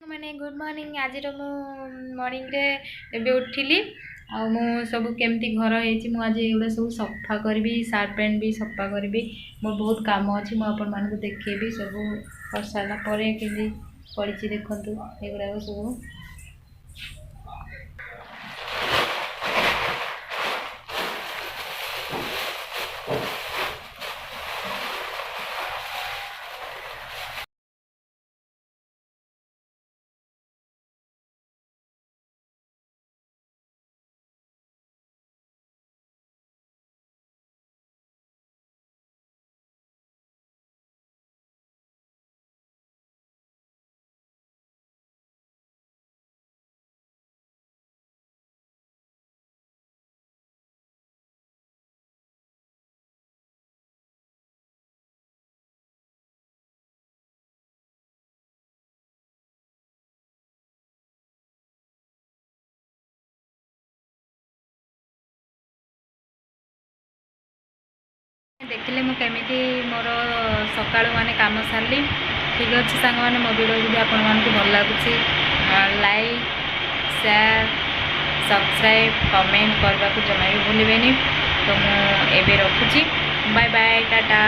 माने good morning आज मु मॉर्निंग रे एबे उठिली आ मु सब केमती घर होइछि मु आज एउडा सब सफा करबी सार्ट पैंट भी सफा करबी मोर बहुत काम अछि मु अपन मान को देखेबी सब कर सारा परे केली पड़िछि देखंतु एगुडा सब देखिले मु केमिति मोर सकाळु माने काम सारली ठीक अच्छे सांग मैंने मो वीडियो जब आपण मानक भल लगुच लाइक शेयर सब्सक्राइब कमेंट करने को जमा भी भूलें तो मुझे रखुची बाय बाय टाटा।